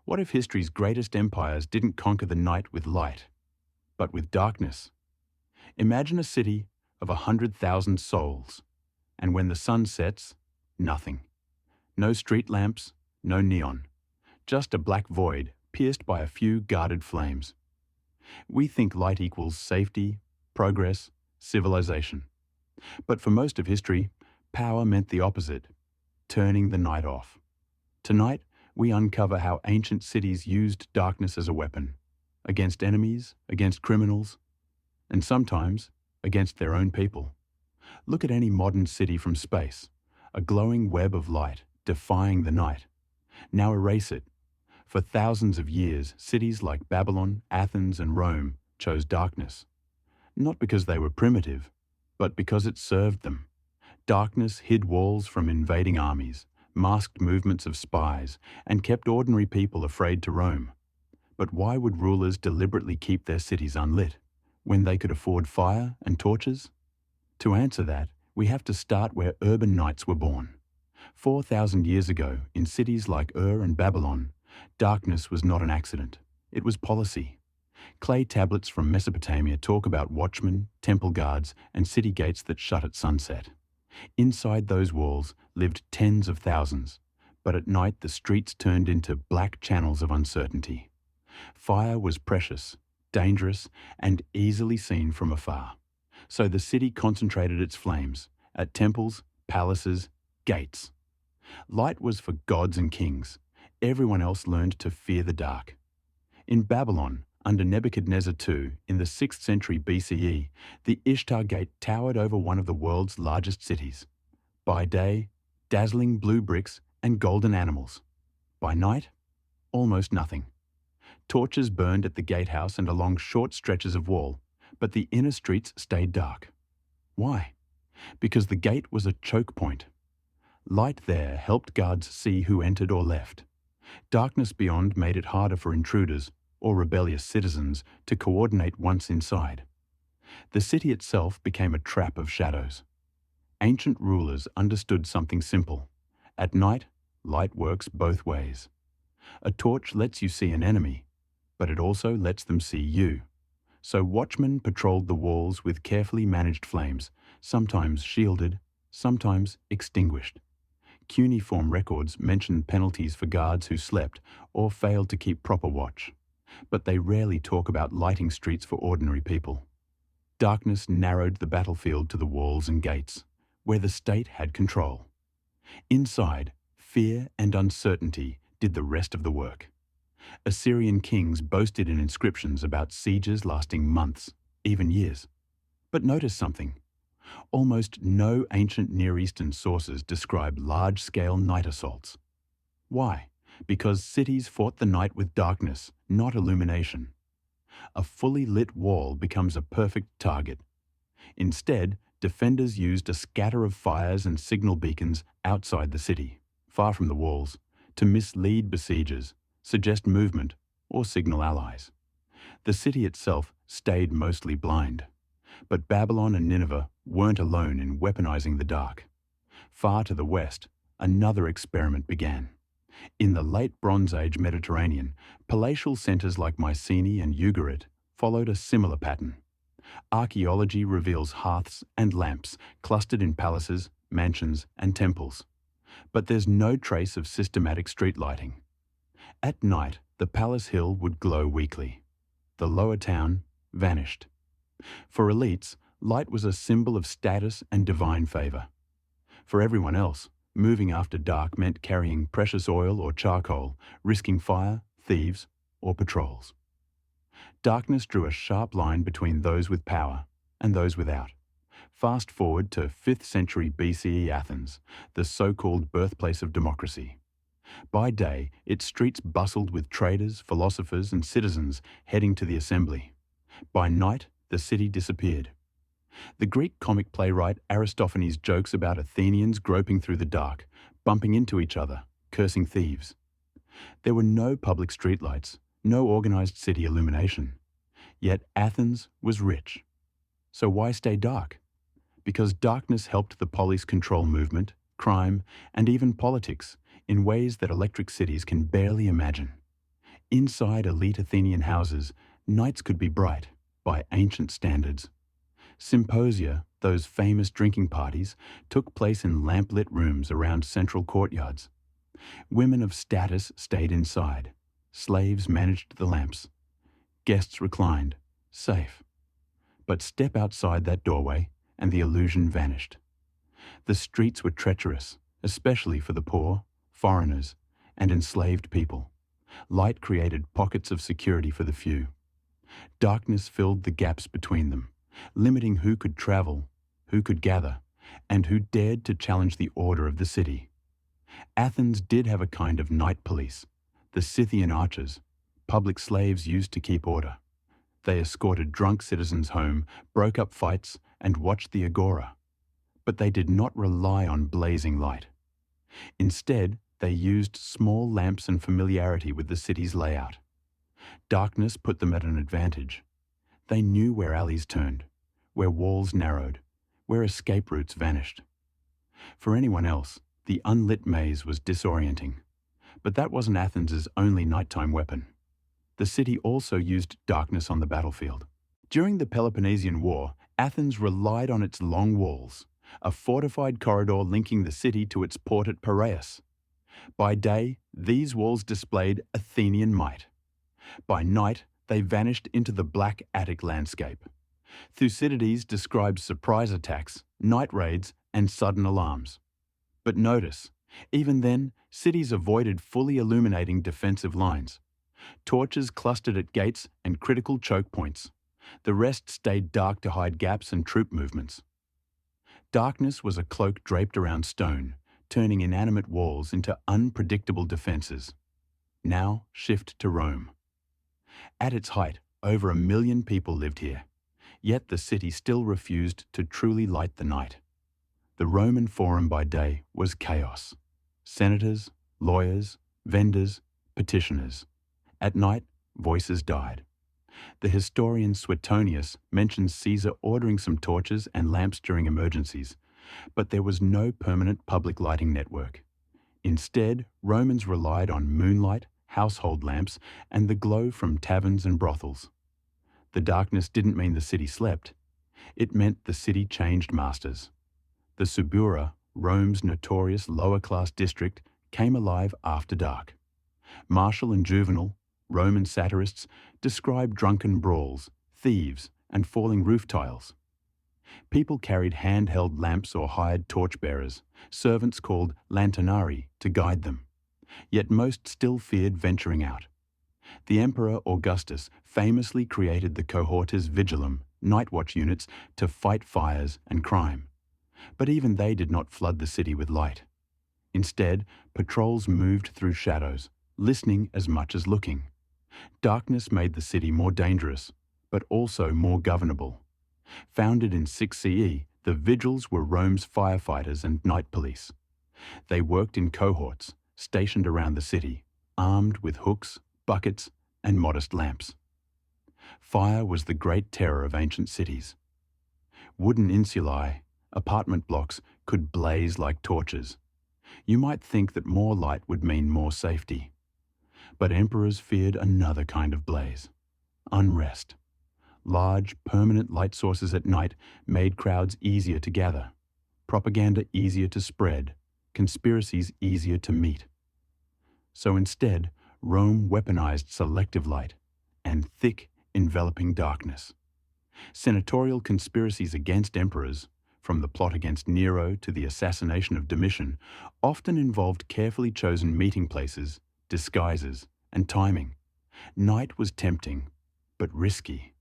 What if history's greatest empires didn't conquer the night with light, but with darkness? Imagine a city of 100,000 souls, and when the sun sets, nothing. No street lamps, no neon, just a black void pierced by a few guarded flames. We think light equals safety, progress, civilization. But for most of history, power meant the opposite, turning the night off. Tonight, we uncover how ancient cities used darkness as a weapon, against enemies, against criminals, and sometimes against their own people. Look at any modern city from space, a glowing web of light defying the night. Now erase it. For thousands of years, cities like Babylon, Athens, and Rome chose darkness, not because they were primitive, but because it served them. Darkness hid walls from invading armies, masked movements of spies, and kept ordinary people afraid to roam. But why would rulers deliberately keep their cities unlit, when they could afford fire and torches? To answer that, we have to start where urban nights were born. 4,000 years ago, in cities like and Babylon, darkness was not an accident. It was policy. Clay tablets from Mesopotamia talk about watchmen, temple guards, and city gates that shut at sunset. Inside those walls lived tens of thousands, but at night the streets turned into black channels of uncertainty. Fire was precious, dangerous, and easily seen from afar. So the city concentrated its flames at temples, palaces, gates. Light was for gods and kings. Everyone else learned to fear the dark. In Babylon, under Nebuchadnezzar II, in the 6th century BCE, the Ishtar Gate towered over one of the world's largest cities. By day, dazzling blue bricks and golden animals. By night, almost nothing. Torches burned at the gatehouse and along short stretches of wall, but the inner streets stayed dark. Why? Because the gate was a choke point. Light there helped guards see who entered or left. Darkness beyond made it harder for intruders or rebellious citizens to coordinate once inside. The city itself became a trap of shadows. Ancient rulers understood something simple. At night, light works both ways. A torch lets you see an enemy, but it also lets them see you. So watchmen patrolled the walls with carefully managed flames, sometimes shielded, sometimes extinguished. Cuneiform records mention penalties for guards who slept or failed to keep proper watch, but they rarely talk about lighting streets for ordinary people. Darkness narrowed the battlefield to the walls and gates, where the state had control. Inside, fear and uncertainty did the rest of the work. Assyrian kings boasted in inscriptions about sieges lasting months, even years. But notice something. Almost no ancient Near Eastern sources describe large-scale night assaults. Why? Because cities fought the night with darkness, not illumination. A fully lit wall becomes a perfect target. Instead, defenders used a scatter of fires and signal beacons outside the city, far from the walls, to mislead besiegers, suggest movement, or signal allies. The city itself stayed mostly blind. But Babylon and Nineveh weren't alone in weaponizing the dark. Far to the west, another experiment began. In the late Bronze Age Mediterranean, palatial centers like Mycenae and Ugarit followed a similar pattern. Archaeology reveals hearths and lamps clustered in palaces, mansions, and temples. But there's no trace of systematic street lighting. At night, the palace hill would glow weakly. The lower town vanished. For elites, light was a symbol of status and divine favor. For everyone else, moving after dark meant carrying precious oil or charcoal, risking fire, thieves, or patrols. Darkness drew a sharp line between those with power and those without. Fast forward to 5th century BCE Athens, the so-called birthplace of democracy. By day, its streets bustled with traders, philosophers, and citizens heading to the assembly. By night, the city disappeared. The Greek comic playwright Aristophanes jokes about Athenians groping through the dark, bumping into each other, cursing thieves. There were no public streetlights, no organized city illumination. Yet Athens was rich. So why stay dark? Because darkness helped the polis control movement, crime, and even politics in ways that electric cities can barely imagine. Inside elite Athenian houses, nights could be bright, by ancient standards. Symposia, those famous drinking parties, took place in lamp-lit rooms around central courtyards. Women of status stayed inside. Slaves managed the lamps. Guests reclined, safe. But step outside that doorway, and the illusion vanished. The streets were treacherous, especially for the poor, foreigners, and enslaved people. Light created pockets of security for the few. Darkness filled the gaps between them, limiting who could travel, who could gather, and who dared to challenge the order of the city. Athens did have a kind of night police, the Scythian archers, public slaves used to keep order. They escorted drunk citizens home, broke up fights, and watched the agora. But they did not rely on blazing light. Instead, they used small lamps and familiarity with the city's layout. Darkness put them at an advantage. They knew where alleys turned, where walls narrowed, where escape routes vanished. For anyone else, the unlit maze was disorienting. But that wasn't Athens' only nighttime weapon. The city also used darkness on the battlefield. During the Peloponnesian War, Athens relied on its long walls, a fortified corridor linking the city to its port at Piraeus. By day, these walls displayed Athenian might. By night, they vanished into the black Attic landscape. Thucydides described surprise attacks, night raids, and sudden alarms. But notice, even then, cities avoided fully illuminating defensive lines. Torches clustered at gates and critical choke points. The rest stayed dark to hide gaps and troop movements. Darkness was a cloak draped around stone, turning inanimate walls into unpredictable defenses. Now shift to Rome. At its height, over 1 million people lived here, yet the city still refused to truly light the night. The Roman Forum by day was chaos. Senators, lawyers, vendors, petitioners. At night, voices died. The historian Suetonius mentions Caesar ordering some torches and lamps during emergencies, but there was no permanent public lighting network. Instead, Romans relied on moonlight, household lamps, and the glow from taverns and brothels. The darkness didn't mean the city slept. It meant the city changed masters. The Subura, Rome's notorious lower-class district, came alive after dark. Martial and Juvenal, Roman satirists, described drunken brawls, thieves, and falling roof tiles. People carried handheld lamps or hired torchbearers, servants called lanternari, to guide them. Yet most still feared venturing out. The Emperor Augustus famously created the cohortes vigilum, night watch units, to fight fires and crime. But even they did not flood the city with light. Instead, patrols moved through shadows, listening as much as looking. Darkness made the city more dangerous, but also more governable. Founded in 6 CE, the vigils were Rome's firefighters and night police. They worked in cohorts, stationed around the city, armed with hooks, buckets, and modest lamps. Fire was the great terror of ancient cities. Wooden insulae, apartment blocks, could blaze like torches. You might think that more light would mean more safety. But emperors feared another kind of blaze: unrest. Large, permanent light sources at night made crowds easier to gather, propaganda easier to spread, conspiracies easier to meet. So instead, Rome weaponized selective light and thick, enveloping darkness. Senatorial conspiracies against emperors, from the plot against Nero to the assassination of Domitian, often involved carefully chosen meeting places, disguises, and timing. Night was tempting, but risky.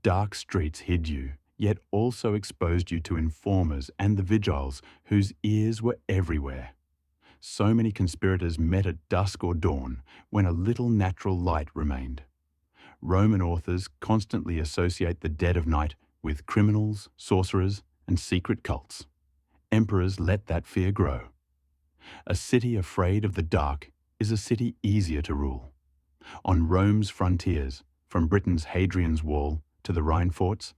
Dark streets hid you, yet also exposed you to informers and the vigiles whose ears were everywhere. So many conspirators met at dusk or dawn, when a little natural light remained. Roman authors constantly associate the dead of night with criminals, sorcerers, and secret cults. Emperors let that fear grow. A city afraid of the dark is a city easier to rule. On Rome's frontiers, from Britain's Hadrian's Wall to the Rhine forts,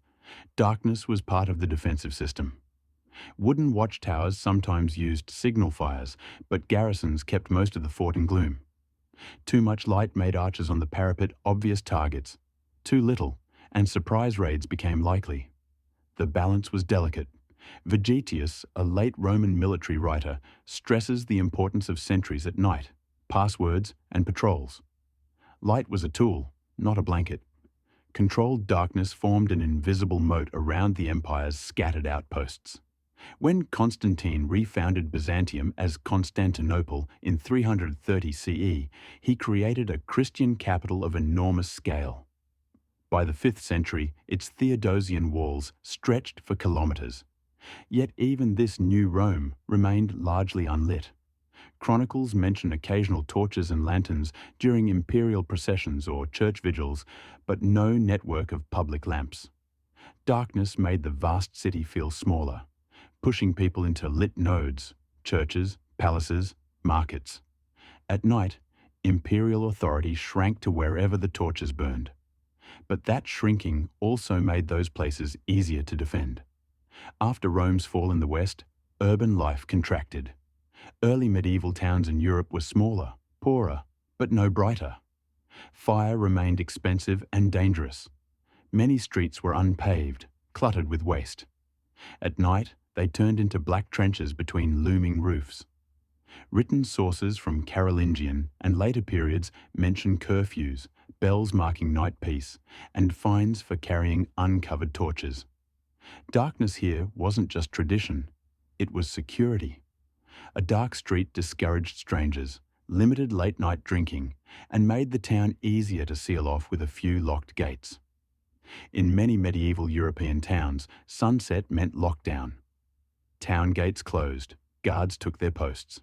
darkness was part of the defensive system. Wooden watchtowers sometimes used signal fires, but garrisons kept most of the fort in gloom. Too much light made archers on the parapet obvious targets. Too little, and surprise raids became likely. The balance was delicate. Vegetius, a late Roman military writer, stresses the importance of sentries at night, passwords, and patrols. Light was a tool, not a blanket. Controlled darkness formed an invisible moat around the empire's scattered outposts. When Constantine refounded Byzantium as Constantinople in 330 CE, he created a Christian capital of enormous scale. By the 5th century, its Theodosian walls stretched for kilometers. Yet even this new Rome remained largely unlit. Chronicles mention occasional torches and lanterns during imperial processions or church vigils, but no network of public lamps. Darkness made the vast city feel smaller, pushing people into lit nodes, churches, palaces, markets. At night, imperial authority shrank to wherever the torches burned. But that shrinking also made those places easier to defend. After Rome's fall in the West, urban life contracted. Early medieval towns in Europe were smaller, poorer, but no brighter. Fire remained expensive and dangerous. Many streets were unpaved, cluttered with waste. At night, they turned into black trenches between looming roofs. Written sources from Carolingian and later periods mention curfews, bells marking night peace, and fines for carrying uncovered torches. Darkness here wasn't just tradition, it was security. A dark street discouraged strangers, limited late-night drinking, and made the town easier to seal off with a few locked gates. In many medieval European towns, sunset meant lockdown. Town gates closed, guards took their posts.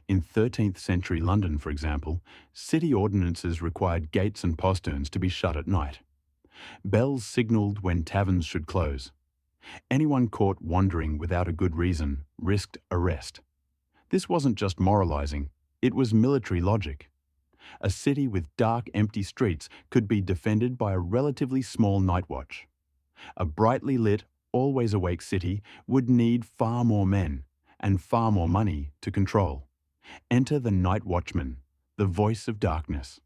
In 13th century London, for example, city ordinances required gates and posterns to be shut at night. Bells signalled when taverns should close. Anyone caught wandering without a good reason risked arrest. This wasn't just moralizing, it was military logic. A city with dark, empty streets could be defended by a relatively small night watch. A brightly lit, always awake city would need far more men and far more money to control. Enter the night watchman, the voice of darkness.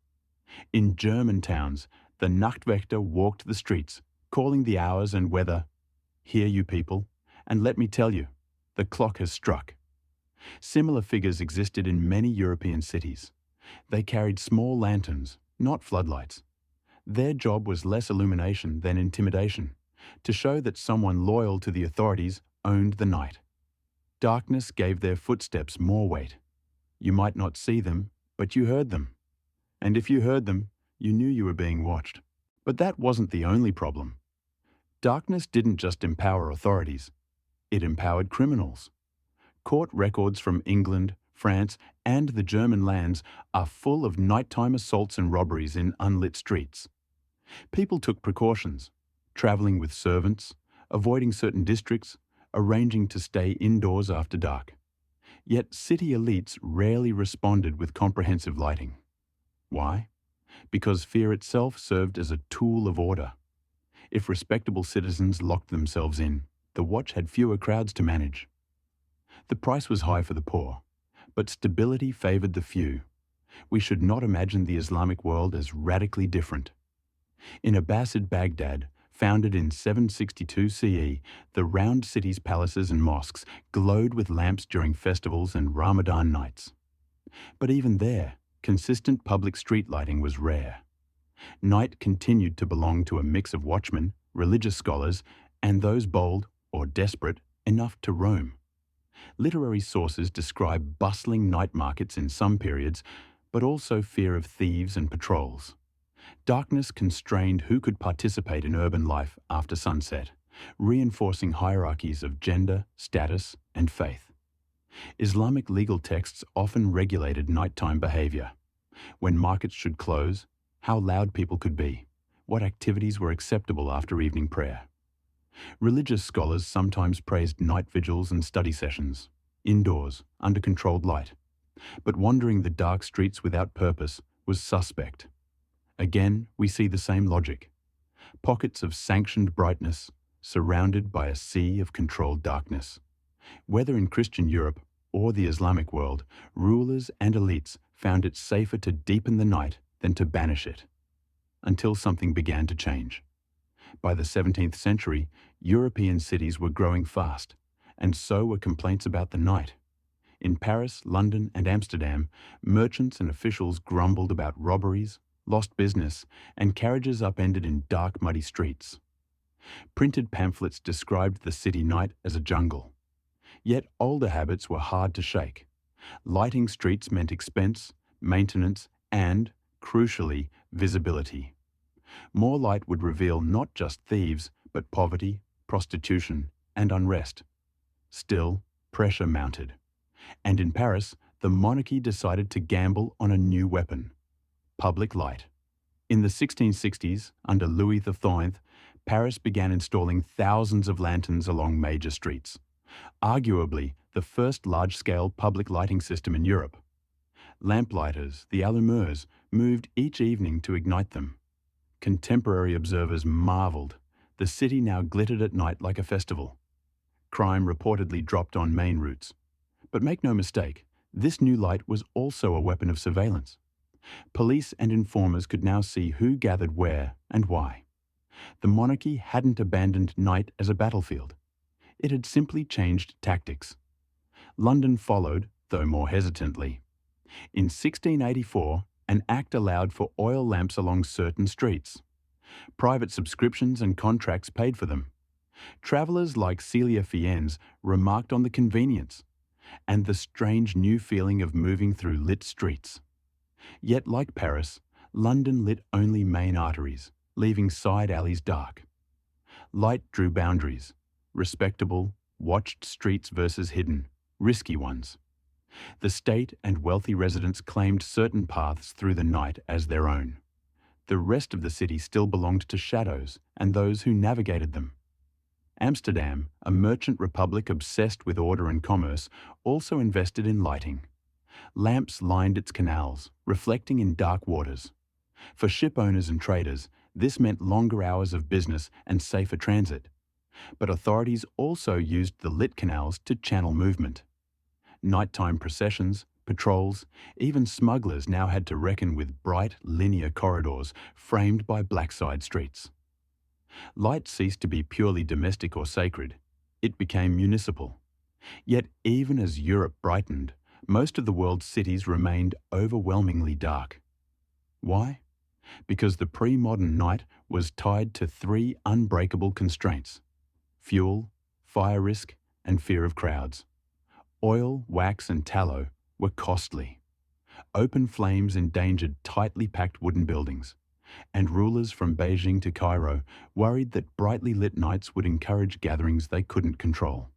In German towns, the Nachtwächter walked the streets, calling the hours and weather. Hear you people, and let me tell you, the clock has struck. Similar figures existed in many European cities. They carried small lanterns, not floodlights. Their job was less illumination than intimidation, to show that someone loyal to the authorities owned the night. Darkness gave their footsteps more weight. You might not see them, but you heard them. And if you heard them, you knew you were being watched. But that wasn't the only problem. Darkness didn't just empower authorities, it empowered criminals. Court records from England, France, and the German lands are full of nighttime assaults and robberies in unlit streets. People took precautions, travelling with servants, avoiding certain districts, arranging to stay indoors after dark. Yet city elites rarely responded with comprehensive lighting. Why? Because fear itself served as a tool of order. If respectable citizens locked themselves in, the watch had fewer crowds to manage. The price was high for the poor, but stability favoured the few. We should not imagine the Islamic world as radically different. In Abbasid Baghdad, founded in 762 CE, the round city's palaces and mosques glowed with lamps during festivals and Ramadan nights. But even there, consistent public street lighting was rare. Night continued to belong to a mix of watchmen, religious scholars, and those bold, or desperate, enough to roam. Literary sources describe bustling night markets in some periods, but also fear of thieves and patrols. Darkness constrained who could participate in urban life after sunset, reinforcing hierarchies of gender, status, and faith. Islamic legal texts often regulated nighttime behavior. When markets should close, how loud people could be, what activities were acceptable after evening prayer. Religious scholars sometimes praised night vigils and study sessions, indoors, under controlled light. But wandering the dark streets without purpose was suspect. Again, we see the same logic. Pockets of sanctioned brightness, surrounded by a sea of controlled darkness. Whether in Christian Europe or the Islamic world, rulers and elites found it safer to deepen the night than to banish it, until something began to change. By the 17th century, European cities were growing fast, and so were complaints about the night. In Paris, London, and Amsterdam, merchants and officials grumbled about robberies, lost business, and carriages upended in dark, muddy streets. Printed pamphlets described the city night as a jungle. Yet older habits were hard to shake. Lighting streets meant expense, maintenance, and, crucially, visibility. More light would reveal not just thieves, but poverty, prostitution, and unrest. Still, pressure mounted. And in Paris, the monarchy decided to gamble on a new weapon: public light. In the 1660s, under Louis XIV, Paris began installing thousands of lanterns along major streets, arguably the first large-scale public lighting system in Europe. Lamplighters, the allumeurs, moved each evening to ignite them. Contemporary observers marveled. The city now glittered at night like a festival. Crime reportedly dropped on main routes. But make no mistake, this new light was also a weapon of surveillance. Police and informers could now see who gathered where and why. The monarchy hadn't abandoned night as a battlefield. It had simply changed tactics. London followed, though more hesitantly. In 1684, an act allowed for oil lamps along certain streets. Private subscriptions and contracts paid for them. Travellers like Celia Fiennes remarked on the convenience and the strange new feeling of moving through lit streets. Yet, like Paris, London lit only main arteries, leaving side alleys dark. Light drew boundaries: respectable, watched streets versus hidden, risky ones. The state and wealthy residents claimed certain paths through the night as their own. The rest of the city still belonged to shadows and those who navigated them. Amsterdam, a merchant republic obsessed with order and commerce, also invested in lighting. Lamps lined its canals, reflecting in dark waters. For ship owners and traders, this meant longer hours of business and safer transit. But authorities also used the lit canals to channel movement. Nighttime processions, patrols, even smugglers now had to reckon with bright, linear corridors framed by black side streets. Light ceased to be purely domestic or sacred. It became municipal. Yet even as Europe brightened, most of the world's cities remained overwhelmingly dark. Why? Because the pre-modern night was tied to three unbreakable constraints: fuel, fire risk, and fear of crowds. Oil, wax, and tallow were costly. Open flames endangered tightly packed wooden buildings, and rulers from Beijing to Cairo worried that brightly lit nights would encourage gatherings they couldn't control.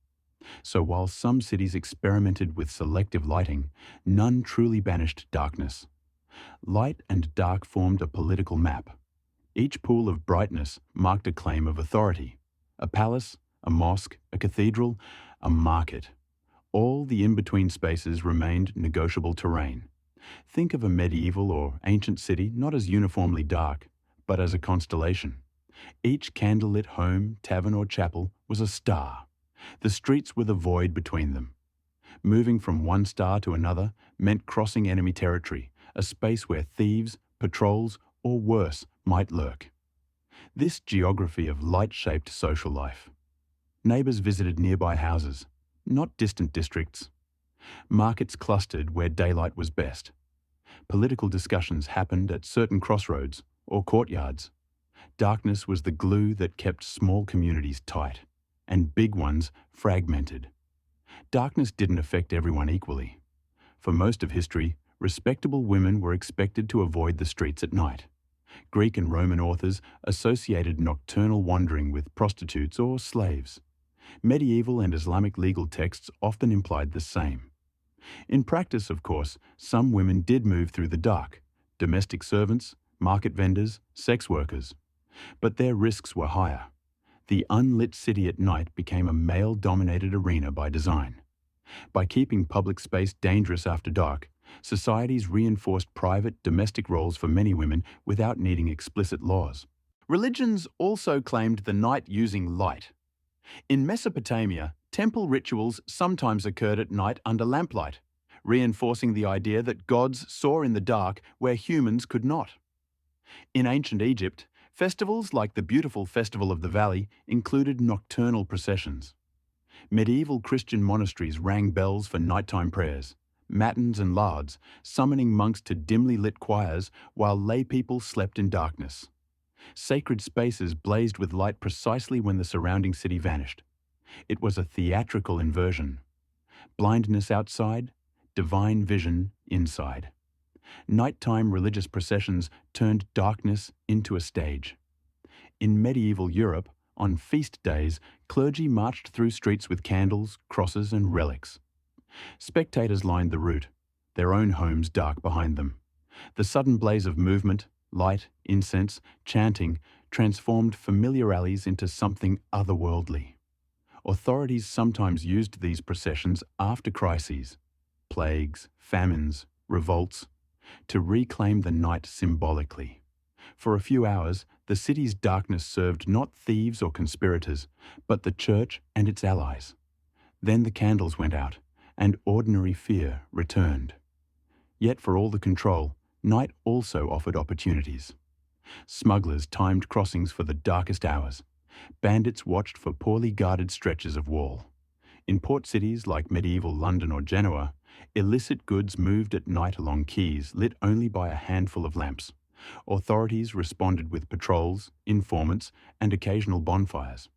So while some cities experimented with selective lighting, none truly banished darkness. Light and dark formed a political map. Each pool of brightness marked a claim of authority: a palace, a mosque, a cathedral, a market. All the in-between spaces remained negotiable terrain. Think of a medieval or ancient city not as uniformly dark, but as a constellation. Each candlelit home, tavern, or chapel was a star. The streets were the void between them. Moving from one star to another meant crossing enemy territory, a space where thieves, patrols, or worse, might lurk. This geography of light shaped social life. Neighbours visited nearby houses, not distant districts. Markets clustered where daylight was best. Political discussions happened at certain crossroads or courtyards. Darkness was the glue that kept small communities tight, and big ones fragmented. Darkness didn't affect everyone equally. For most of history, respectable women were expected to avoid the streets at night. Greek and Roman authors associated nocturnal wandering with prostitutes or slaves. Medieval and Islamic legal texts often implied the same. In practice, of course, some women did move through the dark: domestic servants, market vendors, sex workers. But their risks were higher. The unlit city at night became a male-dominated arena by design. By keeping public space dangerous after dark, societies reinforced private, domestic roles for many women without needing explicit laws. Religions also claimed the night using light. In Mesopotamia, temple rituals sometimes occurred at night under lamplight. reinforcing the idea that gods saw in the dark where humans could not. In ancient Egypt, festivals like the beautiful Festival of the Valley included nocturnal processions. Medieval Christian monasteries rang bells for nighttime prayers, matins and lauds, summoning monks to dimly lit choirs while lay people slept in darkness. Sacred spaces blazed with light precisely when the surrounding city vanished. It was a theatrical inversion. Blindness outside, divine vision inside. Nighttime religious processions turned darkness into a stage. In medieval Europe, on feast days, clergy marched through streets with candles, crosses, and relics. Spectators lined the route, their own homes dark behind them. The sudden blaze of movement, light, incense, chanting transformed familiar alleys into something otherworldly. Authorities sometimes used these processions after crises, plagues, famines, revolts, to reclaim the night symbolically. For a few hours, the city's darkness served not thieves or conspirators, but the church and its allies. Then the candles went out, and ordinary fear returned. Yet for all the control, night also offered opportunities. Smugglers timed crossings for the darkest hours. Bandits watched for poorly guarded stretches of wall. In port cities like medieval London or Genoa, illicit goods moved at night along quays lit only by a handful of lamps. Authorities responded with patrols, informants, and occasional bonfires.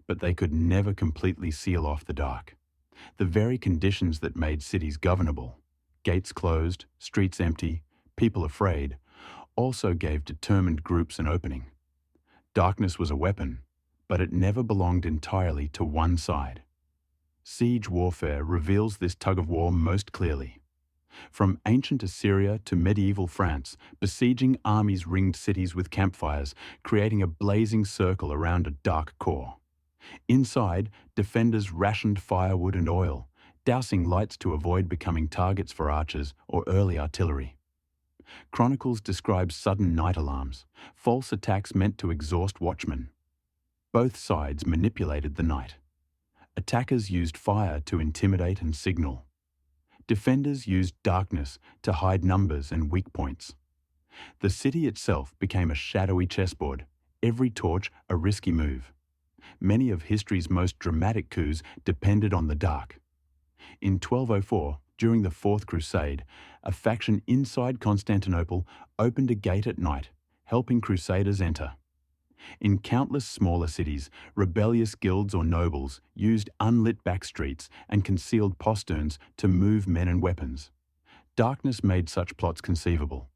But they could never completely seal off the dark. The very conditions that made cities governable, gates closed, streets empty, people afraid, also gave determined groups an opening. Darkness was a weapon, but it never belonged entirely to one side. Siege warfare reveals this tug-of-war most clearly. From ancient Assyria to medieval France, besieging armies ringed cities with campfires, creating a blazing circle around a dark core. Inside, defenders rationed firewood and oil, dousing lights to avoid becoming targets for archers or early artillery. Chronicles describe sudden night alarms, false attacks meant to exhaust watchmen. Both sides manipulated the night. Attackers used fire to intimidate and signal. Defenders used darkness to hide numbers and weak points. The city itself became a shadowy chessboard, every torch a risky move. Many of history's most dramatic coups depended on the dark. In 1204, during the Fourth Crusade, a faction inside Constantinople opened a gate at night, helping crusaders enter. In countless smaller cities, rebellious guilds or nobles used unlit back streets and concealed posterns to move men and weapons. Darkness made such plots conceivable.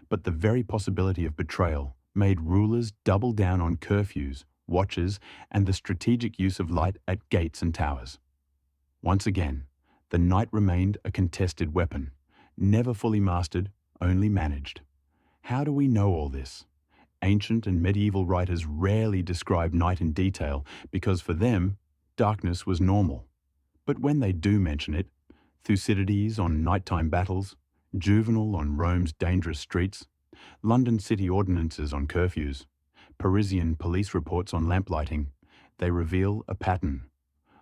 But the very possibility of betrayal made rulers double down on curfews, watches, and the strategic use of light at gates and towers. Once again, the night remained a contested weapon, never fully mastered, only managed. How do we know all this? Ancient and medieval writers rarely describe night in detail because for them, darkness was normal. But when they do mention it, Thucydides on nighttime battles, Juvenal on Rome's dangerous streets, London city ordinances on curfews, Parisian police reports on lamplighting, they reveal a pattern.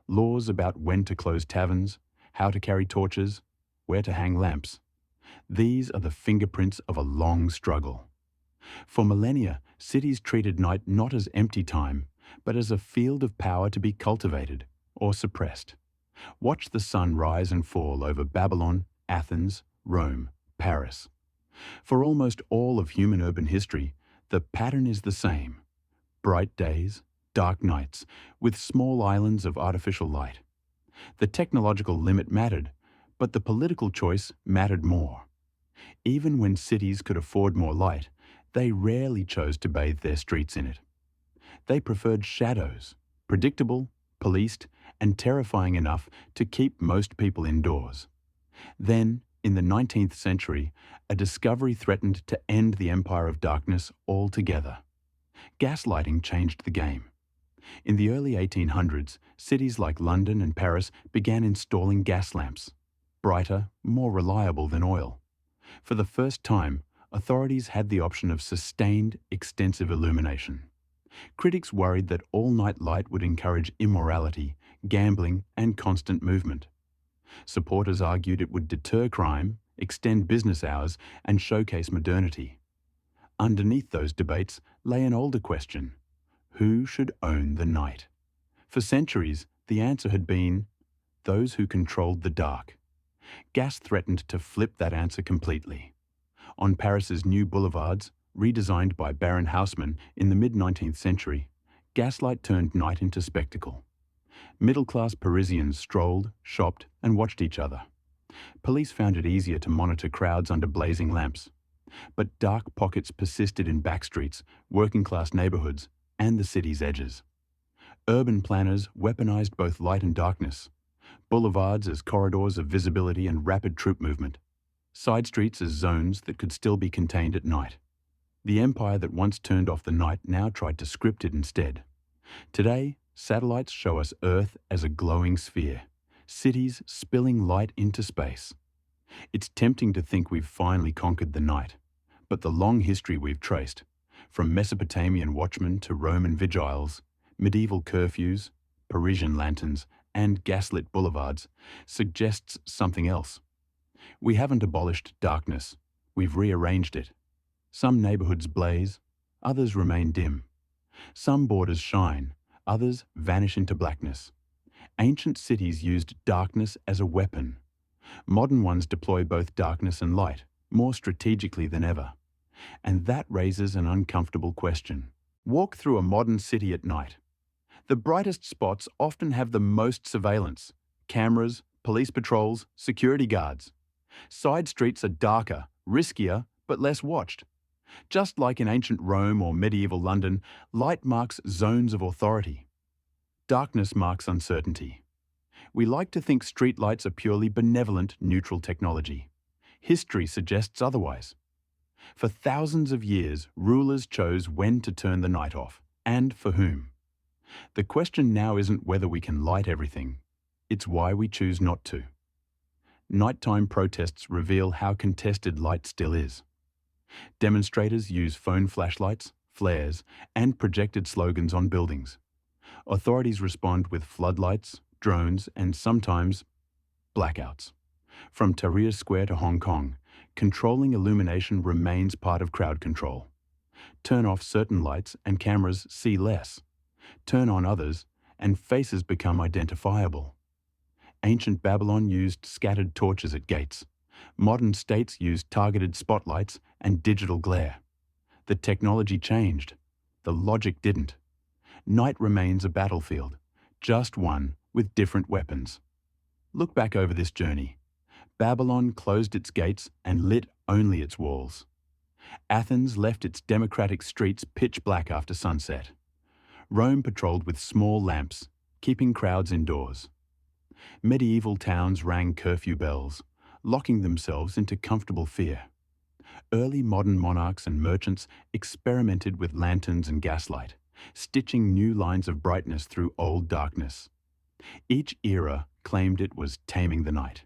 Laws about when to close taverns, how to carry torches, where to hang lamps. These are the fingerprints of a long struggle. For millennia, cities treated night not as empty time, but as a field of power to be cultivated or suppressed. Watch the sun rise and fall over Babylon, Athens, Rome, Paris. For almost all of human urban history, the pattern is the same. Bright days, dark nights, with small islands of artificial light. The technological limit mattered, but the political choice mattered more. Even when cities could afford more light, they rarely chose to bathe their streets in it. They preferred shadows, predictable, policed, and terrifying enough to keep most people indoors. Then, in the 19th century, a discovery threatened to end the empire of darkness altogether. Gaslighting changed the game. In the early 1800s, cities like London and Paris began installing gas lamps, brighter, more reliable than oil. For the first time, authorities had the option of sustained, extensive illumination. Critics worried that all-night light would encourage immorality, gambling, and constant movement. Supporters argued it would deter crime, extend business hours, and showcase modernity. Underneath those debates lay an older question: who should own the night? For centuries, the answer had been those who controlled the dark. Gas threatened to flip that answer completely. On Paris's new boulevards, redesigned by Baron Haussmann in the mid-19th century, gaslight turned night into spectacle. Middle-class Parisians strolled, shopped, and watched each other. Police found it easier to monitor crowds under blazing lamps. But dark pockets persisted in backstreets, working-class neighborhoods, and the city's edges. Urban planners weaponized both light and darkness. Boulevards as corridors of visibility and rapid troop movement. Side streets as zones that could still be contained at night. The empire that once turned off the night now tried to script it instead. Today, satellites show us Earth as a glowing sphere, cities spilling light into space. It's tempting to think we've finally conquered the night, but the long history we've traced, from Mesopotamian watchmen to Roman vigiles, medieval curfews, Parisian lanterns, and gaslit boulevards, suggests something else. We haven't abolished darkness, we've rearranged it. Some neighborhoods blaze, others remain dim. Some borders shine, others vanish into blackness. Ancient cities used darkness as a weapon. Modern ones deploy both darkness and light, more strategically than ever. And that raises an uncomfortable question. Walk through a modern city at night. The brightest spots often have the most surveillance: cameras, police patrols, security guards. Side streets are darker, riskier, but less watched. Just like in ancient Rome or medieval London, light marks zones of authority. Darkness marks uncertainty. We like to think streetlights are purely benevolent, neutral technology. History suggests otherwise. For thousands of years, rulers chose when to turn the night off, and for whom. The question now isn't whether we can light everything, it's why we choose not to. Nighttime protests reveal how contested light still is. Demonstrators use phone flashlights, flares, and projected slogans on buildings. Authorities respond with floodlights, drones, and sometimes blackouts. From Tahrir Square to Hong Kong, controlling illumination remains part of crowd control. Turn off certain lights and cameras see less. Turn on others and faces become identifiable. Ancient Babylon used scattered torches at gates. Modern states use targeted spotlights and digital glare. The technology changed. The logic didn't. Night remains a battlefield, just one with different weapons. Look back over this journey. Babylon closed its gates and lit only its walls. Athens left its democratic streets pitch black after sunset. Rome patrolled with small lamps, keeping crowds indoors. Medieval towns rang curfew bells, locking themselves into comfortable fear. Early modern monarchs and merchants experimented with lanterns and gaslight, stitching new lines of brightness through old darkness. Each era claimed it was taming the night.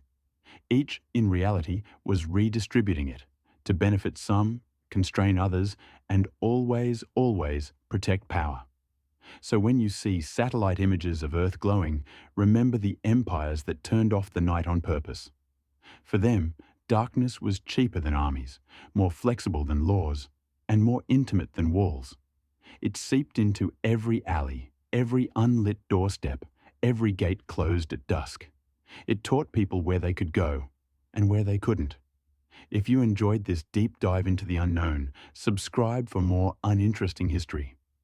Each, in reality, was redistributing it to benefit some, constrain others, and always, always protect power. So when you see satellite images of Earth glowing, remember the empires that turned off the night on purpose. For them, darkness was cheaper than armies, more flexible than laws, and more intimate than walls. It seeped into every alley, every unlit doorstep, every gate closed at dusk. It taught people where they could go and where they couldn't. If you enjoyed this deep dive into the unknown, subscribe for more uninteresting history.